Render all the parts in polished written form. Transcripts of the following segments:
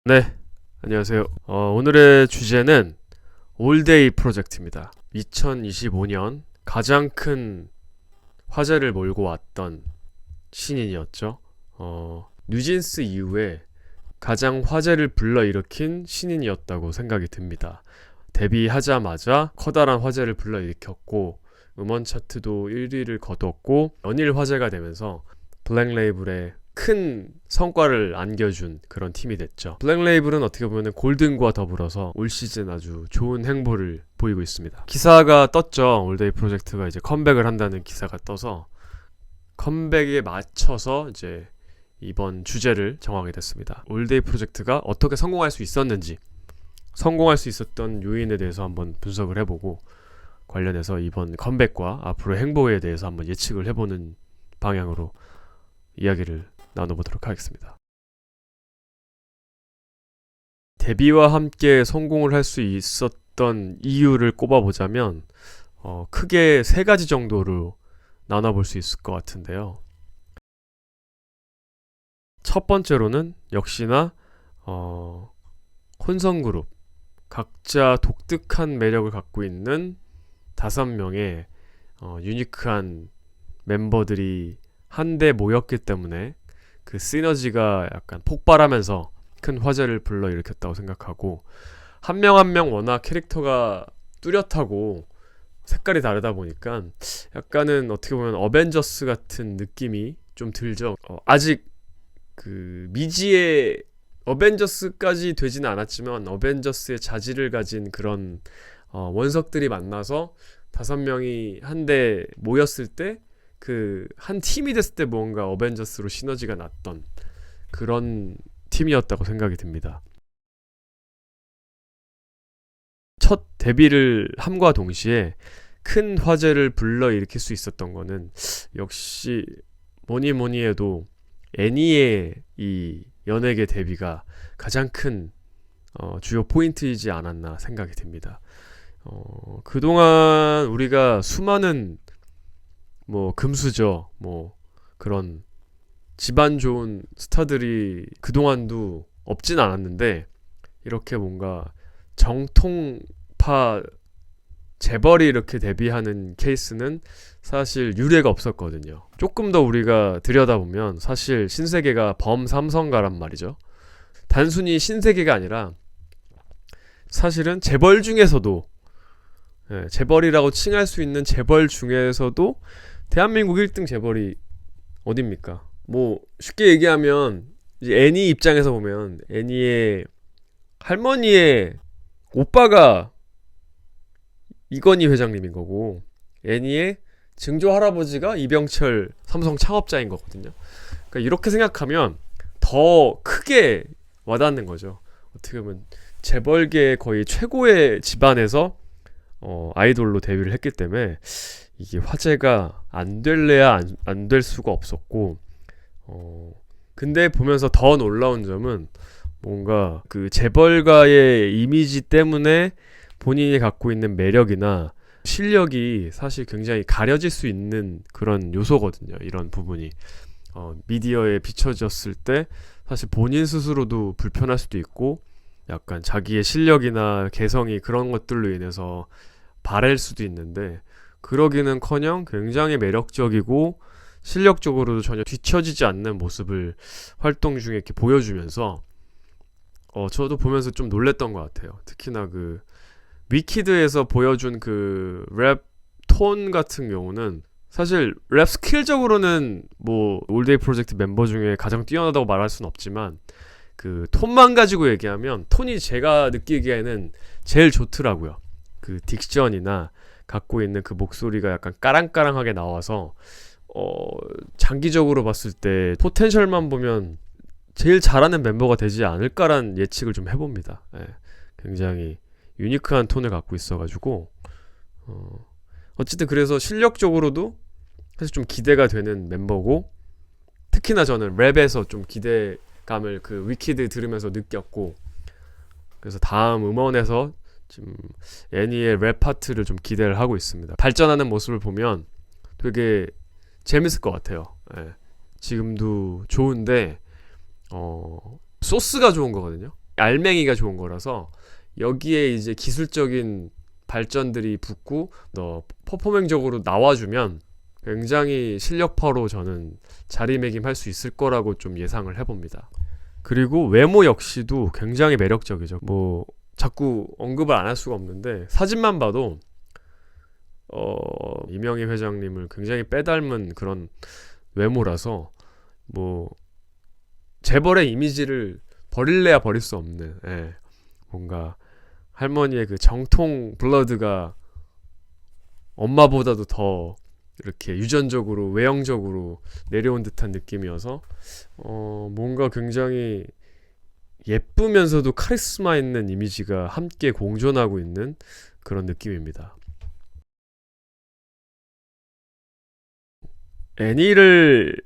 네, 안녕하세요. 오늘의 주제는 올데이 프로젝트입니다. 2025년 가장 큰 화제를 몰고 왔던 신인이었죠. 뉴진스 이후에 가장 화제를 불러일으킨 신인이었다고 생각이 듭니다. 데뷔하자마자 커다란 화제를 불러일으켰고 음원 차트도 1위를 거뒀고 연일 화제가 되면서 블랙 레이블의 큰 성과를 안겨준 그런 팀이 됐죠. 블랙 레이블은 어떻게 보면 골든과 더불어서 올 시즌 아주 좋은 행보를 보이고 있습니다. 기사가 떴죠. 올데이 프로젝트가 이제 컴백을 한다는 기사가 떠서 컴백에 맞춰서 이제 이번 주제를 정하게 됐습니다. 올데이 프로젝트가 어떻게 성공할 수 있었는지, 성공할 수 있었던 요인에 대해서 한번 분석을 해보고 관련해서 이번 컴백과 앞으로의 행보에 대해서 한번 예측을 해보는 방향으로 이야기를 나눠보도록 하겠습니다. 데뷔와 함께 성공을 할 수 있었던 이유를 꼽아보자면 크게 세 가지 정도로 나눠볼 수 있을 것 같은데요. 첫 번째로는 역시나 혼성그룹, 각자 독특한 매력을 갖고 있는 5명의 유니크한 멤버들이 한데 모였기 때문에 그 시너지가 약간 폭발하면서 큰 화제를 불러일으켰다고 생각하고, 한 명 한 명 워낙 캐릭터가 뚜렷하고 색깔이 다르다 보니까 약간은 어떻게 보면 어벤져스 같은 느낌이 좀 들죠. 아직 그 미지의 어벤져스까지 되지는 않았지만 어벤져스의 자질을 가진 그런 원석들이 만나서 5명이 한데 모였을 때 그 한 팀이 됐을 때 뭔가 어벤져스로 시너지가 났던 그런 팀이었다고 생각이 듭니다. 첫 데뷔를 함과 동시에 큰 화제를 불러일으킬 수 있었던 거는 역시 뭐니 뭐니 해도 애니의 이 연예계 데뷔가 가장 큰 주요 포인트이지 않았나 생각이 듭니다. 그동안 우리가 수많은 뭐 금수저 뭐 그런 집안 좋은 스타들이 그동안도 없진 않았는데, 이렇게 뭔가 정통파 재벌이 이렇게 데뷔하는 케이스는 사실 유례가 없었거든요. 조금 더 우리가 들여다보면 사실 신세계가 범삼성가란 말이죠. 단순히 신세계가 아니라 사실은 재벌 중에서도, 재벌이라고 칭할 수 있는 재벌 중에서도 대한민국 1등 재벌이 어딥니까? 뭐 쉽게 얘기하면 이제 애니 입장에서 보면 애니의 할머니의 오빠가 이건희 회장님인 거고, 애니의 증조 할아버지가 이병철 삼성 창업자인 거거든요. 그러니까 이렇게 생각하면 더 크게 와닿는 거죠. 어떻게 보면 재벌계 거의 최고의 집안에서 아이돌로 데뷔를 했기 때문에 이게 화제가 안 될래야 안 될 수가 없었고, 근데 보면서 더 놀라운 점은 뭔가 그 재벌가의 이미지 때문에 본인이 갖고 있는 매력이나 실력이 사실 굉장히 가려질 수 있는 그런 요소거든요. 이런 부분이 미디어에 비춰졌을 때 사실 본인 스스로도 불편할 수도 있고, 약간 자기의 실력이나 개성이 그런 것들로 인해서 바랄 수도 있는데, 그러기는커녕 굉장히 매력적이고 실력적으로도 전혀 뒤처지지 않는 모습을 활동 중에 이렇게 보여주면서 저도 보면서 좀 놀랬던 것 같아요. 특히나 그 위키드에서 보여준 그 랩 톤 같은 경우는 사실 랩 스킬적으로는 뭐 올데이 프로젝트 멤버 중에 가장 뛰어나다고 말할 수는 없지만 그 톤만 가지고 얘기하면 톤이 제가 느끼기에는 제일 좋더라고요. 그 딕션이나 갖고 있는 그 목소리가 약간 까랑까랑하게 나와서 장기적으로 봤을 때 포텐셜만 보면 제일 잘하는 멤버가 되지 않을까란 예측을 좀 해봅니다. 굉장히 유니크한 톤을 갖고 있어가지고 어쨌든 그래서 실력적으로도 사실 좀 기대가 되는 멤버고, 특히나 저는 랩에서 좀 기대감을 그 위키드 들으면서 느꼈고, 그래서 다음 음원에서 지금 애니의 랩 파트를 좀 기대를 하고 있습니다. 발전하는 모습을 보면 되게 재밌을 것 같아요. 지금도 좋은데 소스가 좋은 거거든요. 알맹이가 좋은 거라서 여기에 이제 기술적인 발전들이 붙고 너 퍼포먼적으로 나와주면 굉장히 실력파로 저는 자리매김할 수 있을 거라고 좀 예상을 해봅니다. 그리고 외모 역시도 굉장히 매력적이죠. 뭐 자꾸 언급을 안 할 수가 없는데 사진만 봐도 이명희 회장님을 굉장히 빼닮은 그런 외모라서 뭐 재벌의 이미지를 버릴래야 버릴 수 없는, 예, 뭔가 할머니의 그 정통 블러드가 엄마보다도 더 이렇게 유전적으로 외형적으로 내려온 듯한 느낌이어서 뭔가 굉장히 예쁘면서도 카리스마 있는 이미지가 함께 공존하고 있는 그런 느낌입니다. 애니를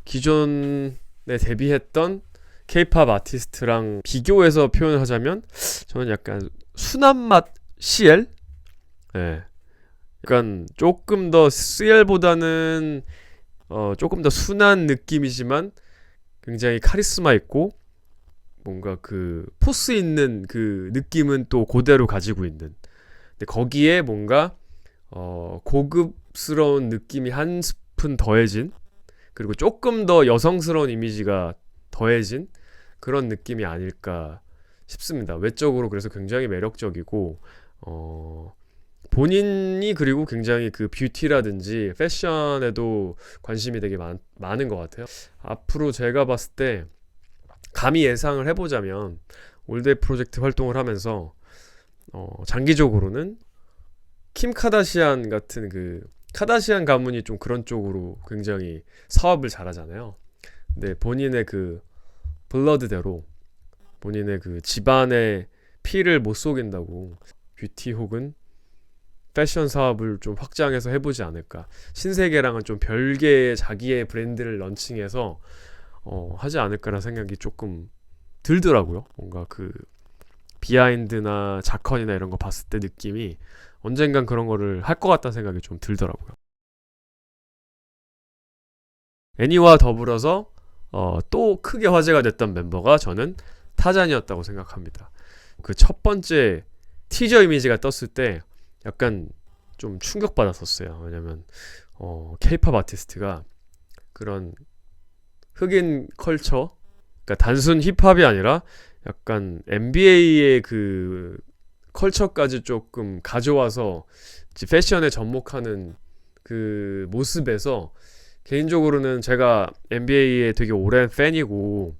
기존에 데뷔했던 K-팝 아티스트랑 비교해서 표현을 하자면 저는 약간 순한 맛 CL? 예. 약간 조금 더 CL보다는 조금 더 순한 느낌이지만 굉장히 카리스마 있고 뭔가 그 포스 있는 그 느낌은 또 그대로 가지고 있는. 근데 거기에 뭔가 고급스러운 느낌이 한 스푼 더해진, 그리고 조금 더 여성스러운 이미지가 더해진 그런 느낌이 아닐까 싶습니다. 외적으로 그래서 굉장히 매력적이고 본인이 그리고 굉장히 그 뷰티라든지 패션에도 관심이 되게 많은 것 같아요. 앞으로 제가 봤을 때 감히 예상을 해보자면 올데이 프로젝트 활동을 하면서 장기적으로는 킴 카다시안 같은 그 카다시안 가문이 좀 그런 쪽으로 굉장히 사업을 잘하잖아요. 근데 본인의 그 블러드대로 본인의 그 집안의 피를 못 속인다고 뷰티 혹은 패션 사업을 좀 확장해서 해보지 않을까. 신세계랑은 좀 별개의 자기의 브랜드를 런칭해서 하지 않을까라는 생각이 조금 들더라고요. 뭔가 그 비하인드나 자컨이나 이런 거 봤을 때 느낌이 언젠간 그런 거를 할 것 같다는 생각이 좀 들더라고요. 애니와 더불어서 또 크게 화제가 됐던 멤버가 저는 타잔이었다고 생각합니다. 그 첫 번째 티저 이미지가 떴을 때 약간 좀 충격받았었어요. 왜냐면 K-팝 아티스트가 그런 흑인 컬처, 그러니까 단순 힙합이 아니라 약간 NBA의 그 컬처까지 조금 가져와서 패션에 접목하는 그 모습에서 개인적으로는 제가 NBA의 되게 오랜 팬이고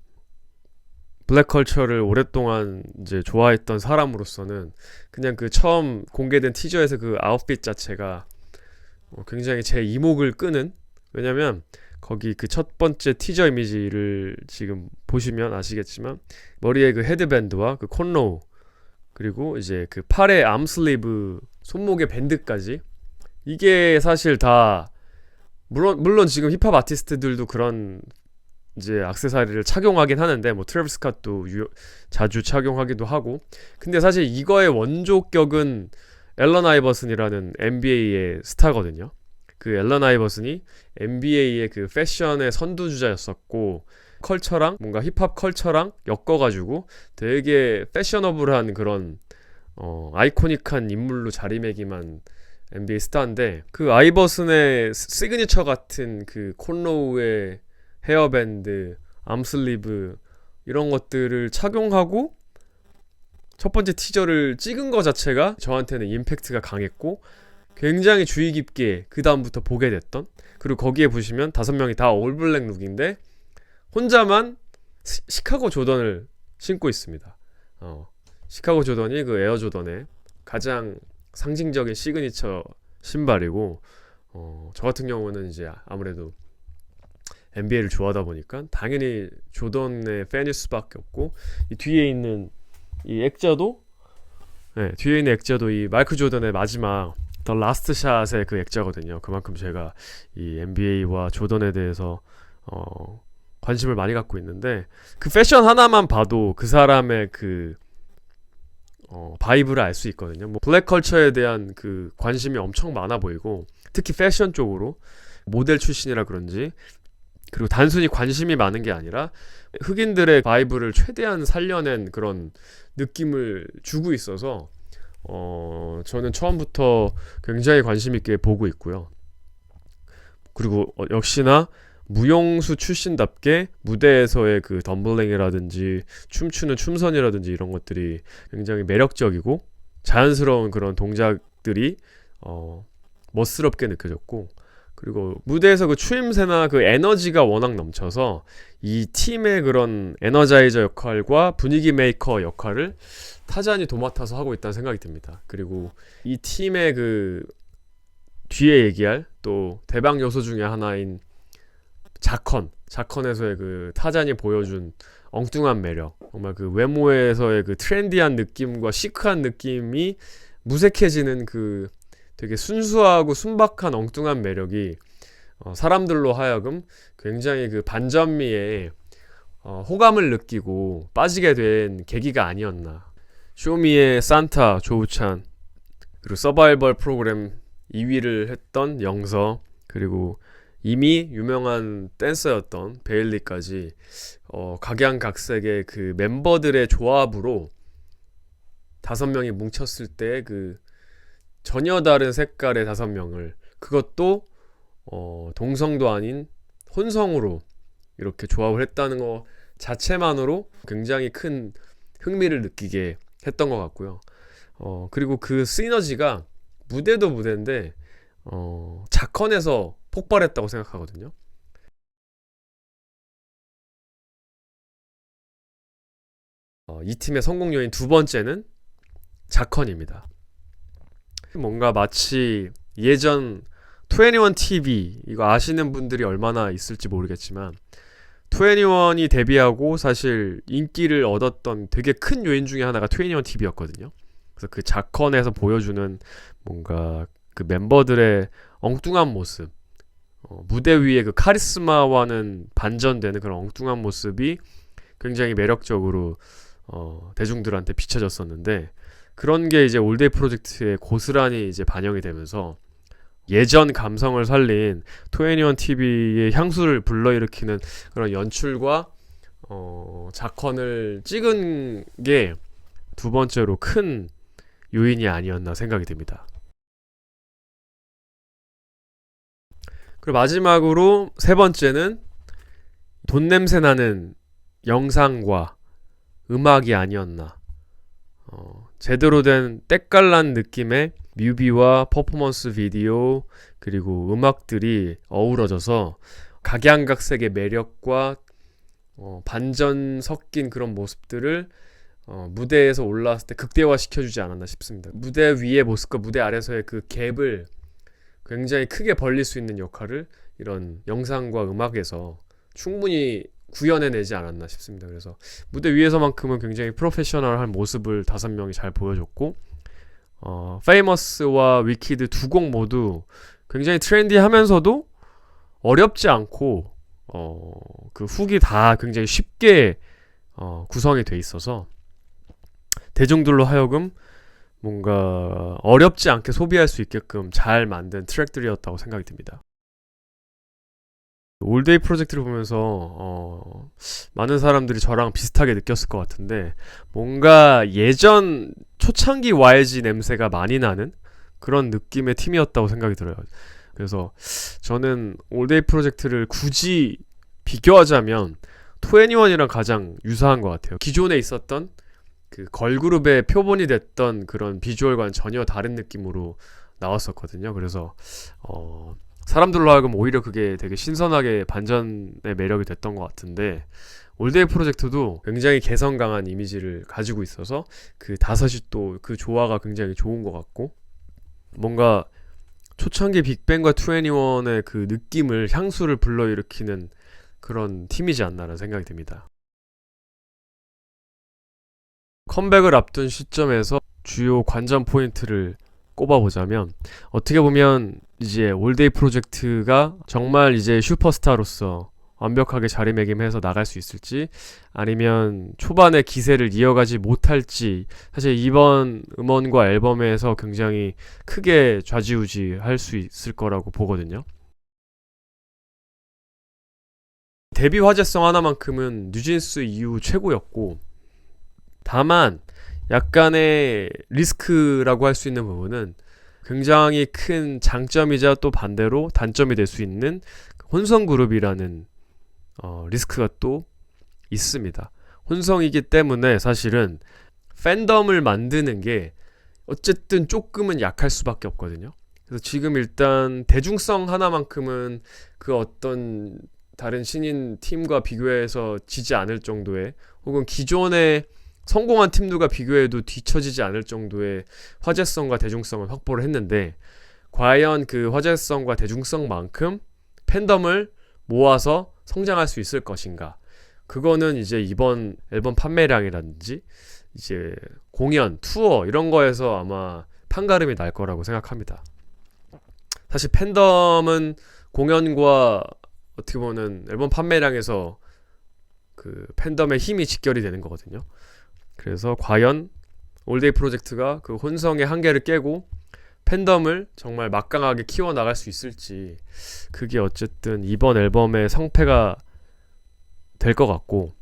블랙 컬처를 오랫동안 이제 좋아했던 사람으로서는 그냥 그 처음 공개된 티저에서 그 아웃핏 자체가 굉장히 제 이목을 끄는, 왜냐면 거기 그 첫 번째 티저 이미지를 지금 보시면 아시겠지만 머리에 그 헤드밴드와 그 콘로우, 그리고 이제 그 팔에 암슬리브, 손목에 밴드까지, 이게 사실 다 물론 지금 힙합 아티스트들도 그런 이제 액세서리를 착용하긴 하는데 뭐 트래비스 스캇도 자주 착용하기도 하고, 근데 사실 이거의 원조격은 앨런 아이버슨이라는 NBA의 스타거든요. 그 앨런 아이버슨이 NBA의 그 패션의 선두주자였었고 컬처랑 뭔가 힙합 컬처랑 엮어가지고 되게 패셔너블한 그런 아이코닉한 인물로 자리매김한 NBA 스타인데, 그 아이버슨의 시그니처 같은 그 콘로우의 헤어밴드, 암슬리브 이런 것들을 착용하고 첫 번째 티저를 찍은 것 자체가 저한테는 임팩트가 강했고 굉장히 주의 깊게 그 다음부터 보게 됐던, 그리고 거기에 보시면 5명이 다 올블랙 룩인데 혼자만 시카고 조던을 신고 있습니다. 시카고 조던이 그 에어 조던의 가장 상징적인 시그니처 신발이고, 저 같은 경우는 이제 아무래도 NBA를 좋아하다 보니까 당연히 조던의 팬일 수밖에 없고, 이 뒤에 있는 이 액자도, 네, 뒤에 있는 액자도 이 마이클 조던의 마지막 더 라스트 샷의 그 액자거든요. 그만큼 제가 이 NBA와 조던에 대해서 관심을 많이 갖고 있는데, 그 패션 하나만 봐도 그 사람의 그 바이브를 알 수 있거든요. 뭐 블랙 컬처에 대한 그 관심이 엄청 많아 보이고, 특히 패션 쪽으로 모델 출신이라 그런지 그리고 단순히 관심이 많은 게 아니라 흑인들의 바이브를 최대한 살려낸 그런 느낌을 주고 있어서 저는 처음부터 굉장히 관심 있게 보고 있고요. 그리고 역시나 무용수 출신답게 무대에서의 그 덤블링이라든지 춤추는 춤선이라든지 이런 것들이 굉장히 매력적이고 자연스러운 그런 동작들이 멋스럽게 느껴졌고, 그리고 무대에서 그 추임새나 그 에너지가 워낙 넘쳐서 이 팀의 그런 에너자이저 역할과 분위기 메이커 역할을 타잔이 도맡아서 하고 있다는 생각이 듭니다. 그리고 이 팀의 그 뒤에 얘기할 또 대박 요소 중에 하나인 자컨에서의 그 타잔이 보여준 엉뚱한 매력, 정말 그 외모에서의 그 트렌디한 느낌과 시크한 느낌이 무색해지는 그 되게 순수하고 순박한 엉뚱한 매력이 사람들로 하여금 굉장히 그 반전미에 호감을 느끼고 빠지게 된 계기가 아니었나. 쇼미의 산타 조우찬, 그리고 서바이벌 프로그램 2위를 했던 영서, 그리고 이미 유명한 댄서였던 베일리까지 각양각색의 그 멤버들의 조합으로 5명이 뭉쳤을 때 그 전혀 다른 색깔의 5명을, 그것도 동성도 아닌 혼성으로 이렇게 조합을 했다는 거 자체만으로 굉장히 큰 흥미를 느끼게 했던 것 같고요. 그리고 그 시너지가 무대도 무대인데 자컨에서 폭발했다고 생각하거든요. 이 팀의 성공 요인 두 번째는 자컨입니다. 뭔가 마치 예전 21TV, 이거 아시는 분들이 얼마나 있을지 모르겠지만 21이 데뷔하고 사실 인기를 얻었던 되게 큰 요인 중에 하나가 21TV였거든요. 그래서 그 자컨에서 보여주는 뭔가 그 멤버들의 엉뚱한 모습, 무대 위에 그 카리스마와는 반전되는 그런 엉뚱한 모습이 굉장히 매력적으로 대중들한테 비춰졌었는데, 그런 게 이제 올데이 프로젝트에 고스란히 이제 반영이 되면서 예전 감성을 살린 21TV의 향수를 불러일으키는 그런 연출과 자컨을 찍은 게 두 번째로 큰 요인이 아니었나 생각이 듭니다. 그리고 마지막으로 세 번째는 돈 냄새 나는 영상과 음악이 아니었나. 제대로 된 때깔난 느낌의 뮤비와 퍼포먼스 비디오, 그리고 음악들이 어우러져서 각양각색의 매력과 반전 섞인 그런 모습들을 무대에서 올라왔을 때 극대화 시켜주지 않았나 싶습니다. 무대 위의 모습과 무대 아래서의 그 갭을 굉장히 크게 벌릴 수 있는 역할을 이런 영상과 음악에서 충분히 구현해내지 않았나 싶습니다. 그래서 무대 위에서만큼은 굉장히 프로페셔널한 모습을 5명이 잘 보여줬고, 페이머스와 위키드 두 곡 모두 굉장히 트렌디하면서도 어렵지 않고 그 훅이 다 굉장히 쉽게 구성이 돼 있어서 대중들로 하여금 뭔가 어렵지 않게 소비할 수 있게끔 잘 만든 트랙들이었다고 생각이 듭니다. 올데이 프로젝트를 보면서 많은 사람들이 저랑 비슷하게 느꼈을 것 같은데, 뭔가 예전 초창기 YG 냄새가 많이 나는 그런 느낌의 팀이었다고 생각이 들어요. 그래서 저는 올데이 프로젝트를 굳이 비교하자면 21이랑 가장 유사한 것 같아요. 기존에 있었던 그 걸그룹의 표본이 됐던 그런 비주얼과는 전혀 다른 느낌으로 나왔었거든요. 그래서 사람들로 하여금 오히려 그게 되게 신선하게 반전의 매력이 됐던 것 같은데, 올데이 프로젝트도 굉장히 개성 강한 이미지를 가지고 있어서 그 5이 또 그 조화가 굉장히 좋은 것 같고, 뭔가 초창기 빅뱅과 21의 그 느낌을, 향수를 불러일으키는 그런 팀이지 않나라는 생각이 듭니다. 컴백을 앞둔 시점에서 주요 관전 포인트를 꼽아보자면, 어떻게 보면 이제 올데이 프로젝트가 정말 이제 슈퍼스타로서 완벽하게 자리매김해서 나갈 수 있을지, 아니면 초반에 기세를 이어가지 못할지, 사실 이번 음원과 앨범에서 굉장히 크게 좌지우지 할 수 있을 거라고 보거든요. 데뷔 화제성 하나만큼은 뉴진스 이후 최고였고, 다만 약간의 리스크라고 할 수 있는 부분은 굉장히 큰 장점이자 또 반대로 단점이 될 수 있는 혼성 그룹이라는 리스크가 또 있습니다. 혼성이기 때문에 사실은 팬덤을 만드는 게 어쨌든 조금은 약할 수밖에 없거든요. 그래서 지금 일단 대중성 하나만큼은 그 어떤 다른 신인 팀과 비교해서 지지 않을 정도의, 혹은 기존의 성공한 팀들과 비교해도 뒤처지지 않을 정도의 화제성과 대중성을 확보를 했는데, 과연 그 화제성과 대중성만큼 팬덤을 모아서 성장할 수 있을 것인가? 그거는 이제 이번 앨범 판매량이라든지 이제 공연, 투어 이런 거에서 아마 판가름이 날 거라고 생각합니다. 사실 팬덤은 공연과 어떻게 보면 앨범 판매량에서 그 팬덤의 힘이 직결이 되는 거거든요. 그래서 과연 올데이 프로젝트가 그 혼성의 한계를 깨고 팬덤을 정말 막강하게 키워나갈 수 있을지, 그게 어쨌든 이번 앨범의 성패가 될 것 같고,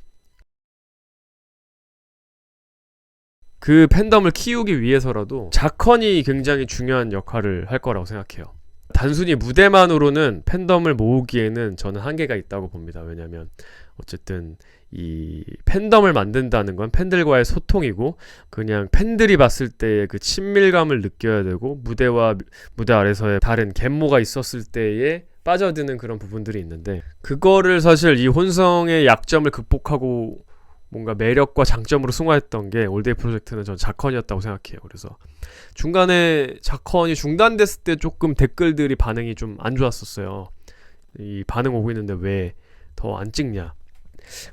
그 팬덤을 키우기 위해서라도 자컨이 굉장히 중요한 역할을 할 거라고 생각해요. 단순히 무대만으로는 팬덤을 모으기에는 저는 한계가 있다고 봅니다. 왜냐면 어쨌든 이 팬덤을 만든다는 건 팬들과의 소통이고, 그냥 팬들이 봤을 때의 그 친밀감을 느껴야 되고, 무대와 무대 아래서의 다른 갯모가 있었을 때에 빠져드는 그런 부분들이 있는데, 그거를 사실 이 혼성의 약점을 극복하고 뭔가 매력과 장점으로 승화했던 게 올데이 프로젝트는 전 자컨이었다고 생각해요. 그래서 중간에 자컨이 중단됐을 때 조금 댓글들이 반응이 좀 안 좋았었어요. 이 반응 오고 있는데 왜 더 안 찍냐.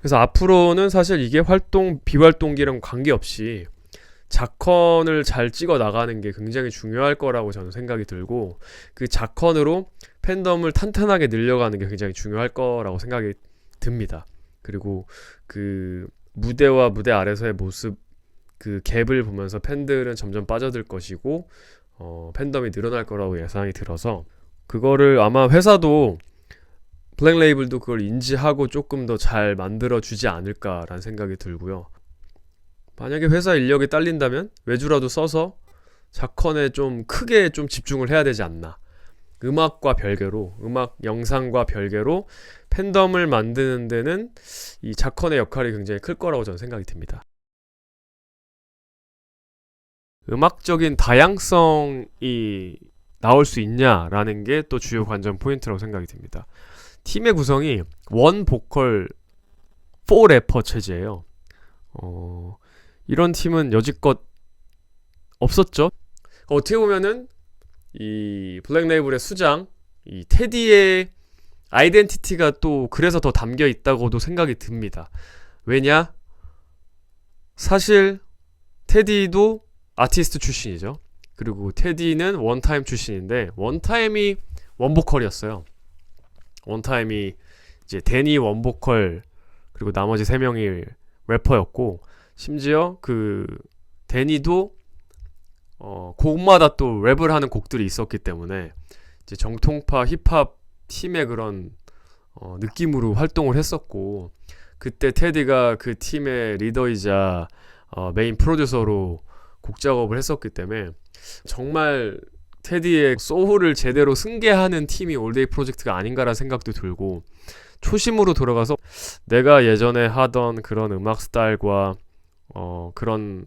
그래서 앞으로는 사실 이게 활동 비활동기랑 관계없이 자컨을 잘 찍어 나가는 게 굉장히 중요할 거라고 저는 생각이 들고, 그 자컨으로 팬덤을 탄탄하게 늘려가는 게 굉장히 중요할 거라고 생각이 듭니다. 그리고 그 무대와 무대 아래서의 모습, 그 갭을 보면서 팬들은 점점 빠져들 것이고, 팬덤이 늘어날 거라고 예상이 들어서, 그거를 아마 회사도, 블랙 레이블도 그걸 인지하고 조금 더 잘 만들어 주지 않을까라는 생각이 들고요. 만약에 회사 인력이 딸린다면 외주라도 써서 자컨에 좀 크게 좀 집중을 해야 되지 않나. 음악과 별개로, 음악 영상과 별개로 팬덤을 만드는 데는 이 자컨의 역할이 굉장히 클 거라고 저는 생각이 듭니다. 음악적인 다양성이 나올 수 있냐라는 게 또 주요 관전 포인트라고 생각이 듭니다. 팀의 구성이 원 보컬 4 래퍼 체제예요. 이런 팀은 여지껏 없었죠. 어떻게 보면은 이 블랙 레이블의 수장, 이 테디의 아이덴티티가 또 그래서 더 담겨 있다고도 생각이 듭니다. 왜냐? 사실 테디도 아티스트 출신이죠. 그리고 테디는 원타임 출신인데, 원타임이 원보컬이었어요. 원타임이 이제 데니 원보컬, 그리고 나머지 3명이 래퍼였고, 심지어 그 데니도 곡마다 또 랩을 하는 곡들이 있었기 때문에 이제 정통파 힙합 팀의 그런 느낌으로 활동을 했었고, 그때 테디가 그 팀의 리더이자 메인 프로듀서로 곡 작업을 했었기 때문에 정말 테디의 소울을 제대로 승계하는 팀이 올데이 프로젝트가 아닌가라는 생각도 들고, 초심으로 돌아가서 내가 예전에 하던 그런 음악 스타일과 그런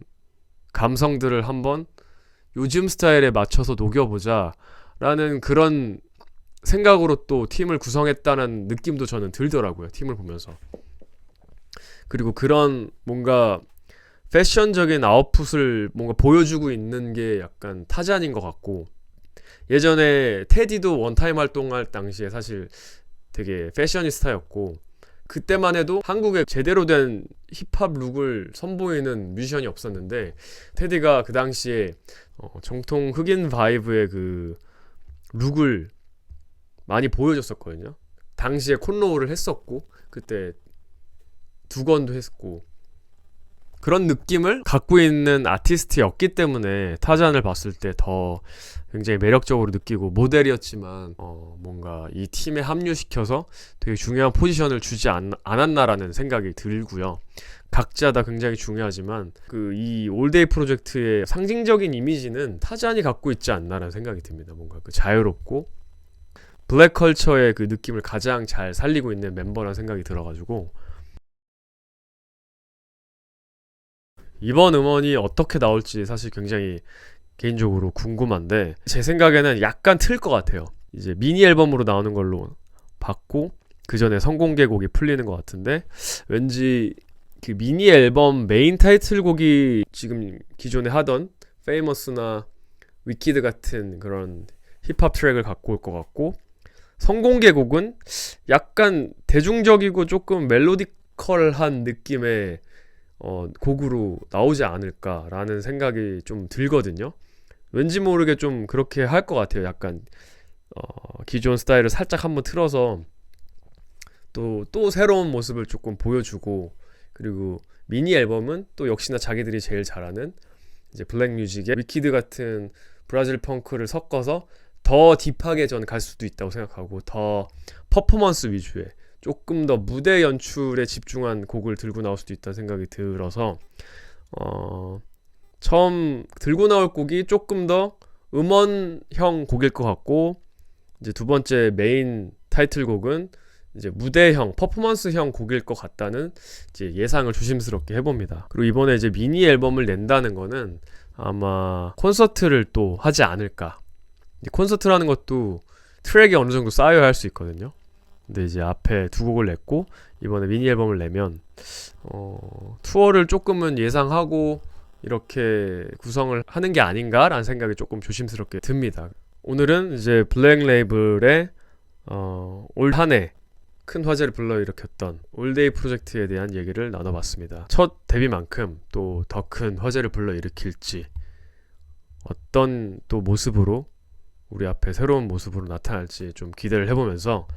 감성들을 한번 요즘 스타일에 맞춰서 녹여보자 라는 그런 생각으로 또 팀을 구성했다는 느낌도 저는 들더라고요, 팀을 보면서. 그리고 그런 뭔가 패션적인 아웃풋을 뭔가 보여주고 있는 게 약간 타잔인 것 같고, 예전에 테디도 원타임 활동할 당시에 사실 되게 패셔니스타였고, 그때만 해도 한국에 제대로 된 힙합 룩을 선보이는 뮤지션이 없었는데, 테디가 그 당시에 정통 흑인 바이브의 그 룩을 많이 보여줬었거든요. 당시에 콘로우를 했었고, 그때 두건도 했었고, 그런 느낌을 갖고 있는 아티스트였기 때문에 타잔을 봤을 때 더 굉장히 매력적으로 느끼고, 모델이었지만 뭔가 이 팀에 합류시켜서 되게 중요한 포지션을 주지 않았나라는 생각이 들고요. 각자 다 굉장히 중요하지만 그 이 올데이 프로젝트의 상징적인 이미지는 타잔이 갖고 있지 않나라는 생각이 듭니다. 뭔가 그 자유롭고 블랙 컬처의 그 느낌을 가장 잘 살리고 있는 멤버라는 생각이 들어가지고, 이번 음원이 어떻게 나올지 사실 굉장히 개인적으로 궁금한데, 제 생각에는 약간 틀 것 같아요. 이제 미니 앨범으로 나오는 걸로 봤고, 그 전에 선공개곡이 풀리는 것 같은데, 왠지 그 미니 앨범 메인 타이틀곡이 지금 기존에 하던 페이머스나 위키드 같은 그런 힙합 트랙을 갖고 올 것 같고, 선공개곡은 약간 대중적이고 조금 멜로디컬한 느낌의 곡으로 나오지 않을까라는 생각이 좀 들거든요. 왠지 모르게 좀 그렇게 할 것 같아요. 약간 기존 스타일을 살짝 한번 틀어서 또 새로운 모습을 조금 보여주고, 그리고 미니 앨범은 또 역시나 자기들이 제일 잘하는 이제 블랙 뮤직에 위키드 같은 브라질 펑크를 섞어서 더 딥하게 전 갈 수도 있다고 생각하고, 더 퍼포먼스 위주의 조금 더 무대 연출에 집중한 곡을 들고 나올 수도 있다는 생각이 들어서, 처음 들고 나올 곡이 조금 더 음원형 곡일 것 같고, 이제 두 번째 메인 타이틀곡은 이제 무대형, 퍼포먼스형 곡일 것 같다는 이제 예상을 조심스럽게 해봅니다. 그리고 이번에 이제 미니 앨범을 낸다는 거는 아마 콘서트를 또 하지 않을까. 콘서트라는 것도 트랙이 어느 정도 쌓여야 할 수 있거든요. 근데 이제 앞에 두 곡을 냈고 이번에 미니 앨범을 내면 투어를 조금은 예상하고 이렇게 구성을 하는 게 아닌가라는 생각이 조금 조심스럽게 듭니다. 오늘은 이제 블랙 레이블의 올 한 해 큰 화제를 불러일으켰던 올데이 프로젝트에 대한 얘기를 나눠봤습니다. 첫 데뷔만큼 또 더 큰 화제를 불러일으킬지, 어떤 또 모습으로 우리 앞에 새로운 모습으로 나타날지 좀 기대를 해보면서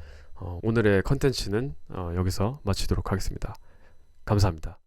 오늘의 컨텐츠는 여기서 마치도록 하겠습니다. 감사합니다.